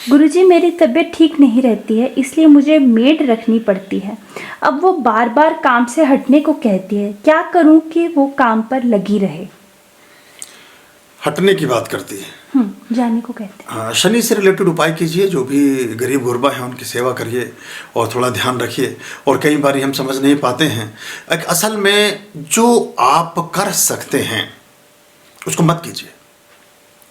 गुरुजी, मेरी तबीयत ठीक नहीं रहती है, इसलिए मुझे मेड रखनी पड़ती है। अब वो बार बार काम से हटने को कहती है। क्या करूं कि वो काम पर लगी रहे? हटने की बात करती है। जाने को कहते हैं। हाँ, शनि से रिलेटेड उपाय कीजिए, जो भी गरीब गुरबा है उनकी सेवा करिए और थोड़ा ध्यान रखिए। और कई बार हम समझ नहीं पाते हैं, एक असल में जो आप कर सकते हैं उसको मत कीजिए।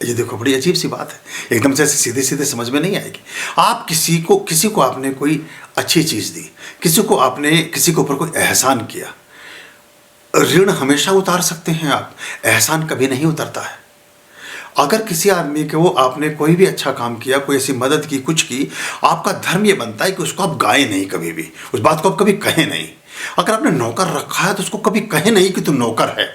ये देखो, बड़ी अजीब सी बात है, एकदम से ऐसे सीधे सीधे समझ में नहीं आएगी। आप किसी को आपने कोई अच्छी चीज़ दी, किसी को आपने किसी के ऊपर कोई एहसान किया। ऋण हमेशा उतार सकते हैं आप, एहसान कभी नहीं उतरता है। अगर किसी आदमी के वो आपने कोई भी अच्छा काम किया, कोई ऐसी मदद की, कुछ की, आपका धर्म ये बनता है कि उसको आप गाएं नहीं, कभी भी उस बात को आप कभी कहें नहीं। अगर आपने नौकर रखा है तो उसको कभी कहे नहीं कि तू नौकर है,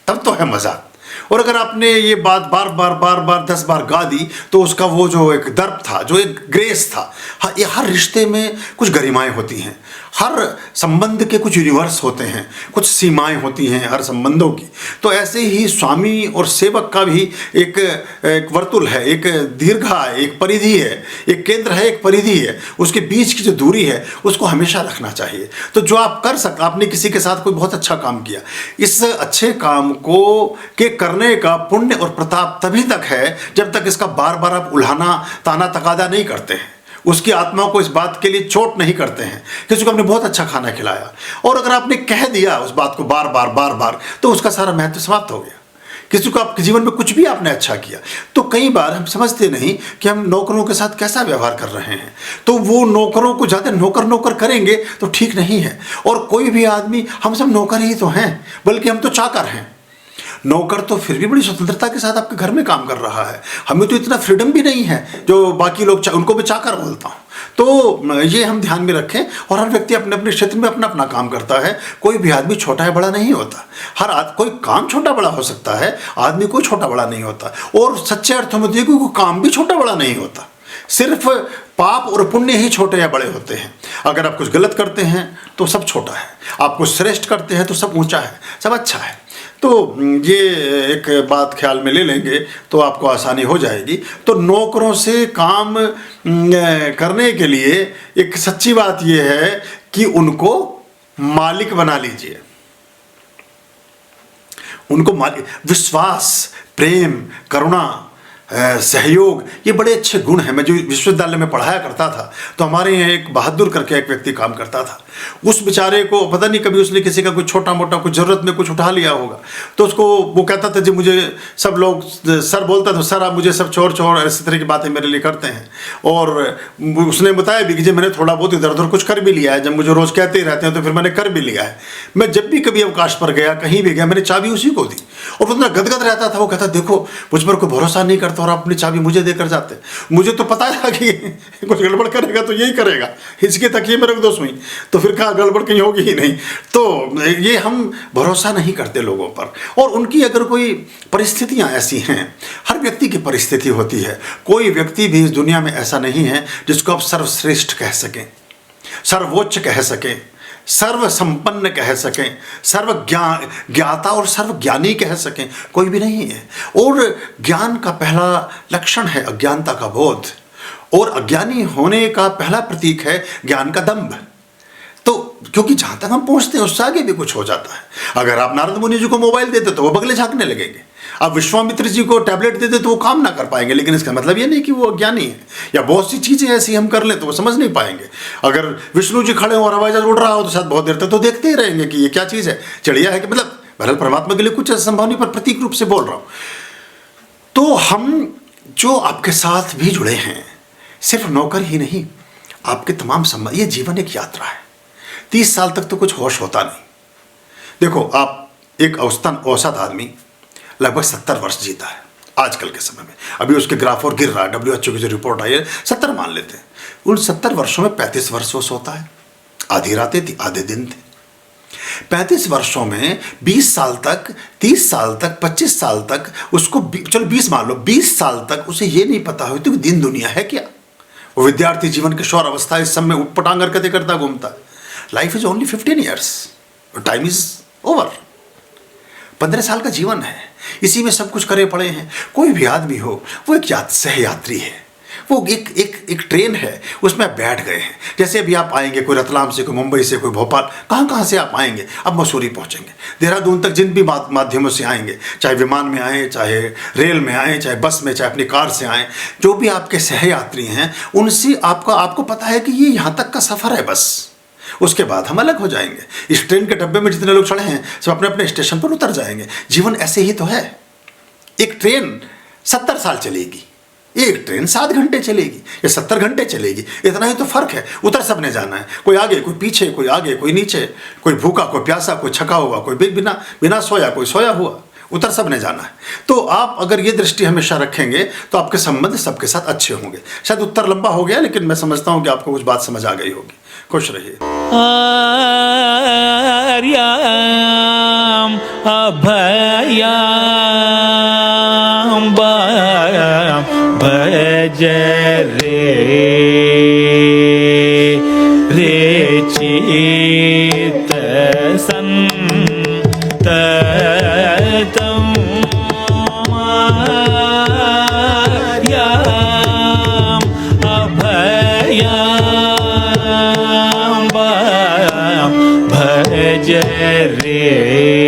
तब तो है मजा। और अगर आपने ये बात बार बार बार बार 10 बार गा दी तो उसका वो जो एक दर्प था, जो एक ग्रेस था। हाँ, ये हर रिश्ते में कुछ गरिमाएं होती हैं, हर संबंध के कुछ यूनिवर्स होते हैं, कुछ सीमाएं होती हैं हर संबंधों की। तो ऐसे ही स्वामी और सेवक का भी एक वर्तुल है, एक दीर्घा है, एक परिधि है, एक केंद्र है, एक परिधि है। उसके बीच की जो दूरी है उसको हमेशा रखना चाहिए। तो जो आप कर सकते, आपने किसी के साथ कोई बहुत अच्छा काम किया, इस अच्छे काम को के करने का पुण्य और प्रताप तभी तक है जब तक इसका बार बार आप उल्हाना ताना तकादा नहीं करते हैं, उसकी आत्मा को इस बात के लिए चोट नहीं करते हैं। किसी को आपने बहुत अच्छा खाना खिलाया और अगर आपने कह दिया उस बात को बार बार बार बार, तो उसका सारा महत्व समाप्त हो गया। किसी को आपके जीवन में कुछ भी आपने अच्छा किया, तो कई बार हम समझते नहीं कि हम नौकरों के साथ कैसा व्यवहार कर रहे हैं। तो वो नौकरों को ज़्यादा नौकर नौकर करेंगे तो ठीक नहीं है। और कोई भी आदमी, हम सब नौकर ही तो हैं, बल्कि हम तो चाकर हैं। नौकर तो फिर भी बड़ी स्वतंत्रता के साथ आपके घर में काम कर रहा है। हमें तो इतना फ्रीडम भी नहीं है जो बाकी लोग, उनको मैं चाकर बोलता हूँ। तो ये हम ध्यान में रखें। और हर व्यक्ति अपने अपने क्षेत्र में अपना अपना काम करता है। कोई भी आदमी छोटा है बड़ा नहीं होता। कोई काम छोटा बड़ा हो सकता है, आदमी कोई छोटा बड़ा नहीं होता। और सच्चे अर्थों में देखो, कोई काम भी छोटा बड़ा नहीं होता। सिर्फ पाप और पुण्य ही छोटे या बड़े होते हैं। अगर आप कुछ गलत करते हैं तो सब छोटा है, आप कुछ श्रेष्ठ करते हैं तो सब ऊंचा है, सब अच्छा है। तो ये एक बात ख्याल में ले लेंगे तो आपको आसानी हो जाएगी। तो नौकरों से काम करने के लिए एक सच्ची बात यह है कि उनको मालिक बना लीजिए। उनको मालिक, विश्वास, प्रेम, करुणा, सहयोग, ये बड़े अच्छे गुण हैं। मैं जो विश्वविद्यालय में पढ़ाया करता था तो हमारे यहाँ एक बहादुर करके एक व्यक्ति काम करता था। उस बेचारे को पता नहीं कभी उसने किसी का कुछ छोटा मोटा कुछ ज़रूरत में कुछ उठा लिया होगा, तो उसको वो कहता था जी मुझे सब लोग, सर बोलता था, सर आप मुझे सब चोर चोर ऐसी तरह की बातें मेरे लिए करते हैं। और उसने बताया भी कि जी मैंने थोड़ा बहुत इधर उधर कुछ कर भी लिया है, जब मुझे रोज़ कहते ही रहते हैं तो फिर मैंने कर भी लिया है। मैं जब भी कभी अवकाश पर गया, कहीं भी गया, मैंने चाबी उसी को दी। और वो इतना गदगद रहता था, वो कहता देखो मुझ पर कोई भरोसा नहीं करता और आप अपनी चाबी मुझे देकर जाते। मुझे तो पता था कि कुछ गड़बड़ करेगा तो यही करेगा, इसके तकिए में रख दो सुई, तो फिर कहाँ गड़बड़ कहीं होगी ही नहीं। तो ये हम भरोसा नहीं करते लोगों पर। और उनकी अगर कोई परिस्थितियां ऐसी हैं, हर व्यक्ति की परिस्थिति होती है। कोई व्यक्ति भी इस दुनिया में ऐसा नहीं है जिसको आप सर्वश्रेष्ठ कह सकें, सर्वोच्च कह सकें, सर्व संपन्न कह सकें, सर्व ज्ञाता और सर्व ज्ञानी कह सकें। कोई भी नहीं है। और ज्ञान का पहला लक्षण है अज्ञानता का बोध, और अज्ञानी होने का पहला प्रतीक है ज्ञान का दंभ। तो क्योंकि जहां तक हम पहुंचते हैं उससे आगे भी कुछ हो जाता है। अगर आप नारद मुनि जी को मोबाइल देते तो वो बगले झांकने लगेंगे, आप विश्वामित्र जी को टैबलेट देते तो वो काम ना कर पाएंगे। लेकिन इसका मतलब ये नहीं कि वो अज्ञानी है। या बहुत सी चीज़ें ऐसी हम कर लें तो वो समझ नहीं पाएंगे। अगर विष्णु जी खड़े हो और हवाई जहाज उड़ रहा हो तो शायद बहुत देर तक तो देखते ही रहेंगे कि ये क्या चीज़ है, चिड़िया है कि, मतलब बहरहाल परमात्मा के लिए कुछ संभव नहीं, पर प्रतीक रूप से बोल रहा हूँ। तो हम जो आपके साथ भी जुड़े हैं, सिर्फ नौकर ही नहीं, आपके तमाम संबंध, ये जीवन एक यात्रा है। 30 साल तक तो कुछ होश होता नहीं। देखो, आप एक औसत आदमी लगभग 70 वर्ष जीता है आजकल के समय में। अभी उसके ग्राफ और गिर रहा है, WHO की जो रिपोर्ट आई है 70 मान लेते हैं। उन 70 वर्षों में 35 वर्ष वो सोता है, आधी रातें थी, आधे दिन थे। 35 वर्षों में 20 साल तक, 30 साल तक, 25 साल तक उसको, चलो 20 मान लो, 20 साल तक उसे ये नहीं पता होती कि दिन दुनिया है क्या। वो विद्यार्थी जीवन की शौर अवस्था, इस समय उटपटांग हरकतें करता घूमता है। Life is only 15 years, time is over. 15 साल का जीवन है, इसी में सब कुछ करे पड़े हैं। कोई भी आदमी हो वो एक सह यात्री है, वो एक ट्रेन है, उसमें आप बैठ गए हैं। जैसे अभी आप आएंगे, कोई रतलाम से, कोई मुंबई से, कोई भोपाल, कहाँ से आप आएंगे, अब मसूरी पहुँचेंगे, देहरादून तक जिन भी माध्यमों से आएंगे, चाहे विमान में आएँ, चाहे रेल में आएँ, चाहे बस में, चाहे अपनी कार से आएँ, जो भी आपके सहयात्री हैं उनसे आपको पता है कि ये यहाँ तक का सफ़र है बस, उसके बाद हम अलग हो जाएंगे। इस ट्रेन के डब्बे में जितने लोग चढ़े हैं सब अपने अपने स्टेशन पर उतर जाएंगे। जीवन ऐसे ही तो है। एक ट्रेन 70 साल चलेगी, एक ट्रेन 7 घंटे चलेगी या 70 घंटे चलेगी, इतना ही तो फर्क है। उतर सबने जाना है, कोई आगे कोई पीछे, कोई आगे कोई नीचे, कोई भूखा कोई प्यासा, कोई छका हुआ, कोई बिना सोया, कोई सोया हुआ, उतर सबने जाना है। तो आप अगर ये दृष्टि हमेशा रखेंगे तो आपके संबंध सबके साथ अच्छे होंगे। शायद उत्तर लंबा हो गया, लेकिन मैं समझता हूँ कि आपको कुछ बात समझ आ गई होगी। खुश रहिए। आर्याम अभयाम भज रे चित संततम आर्याम अभयाम भज रे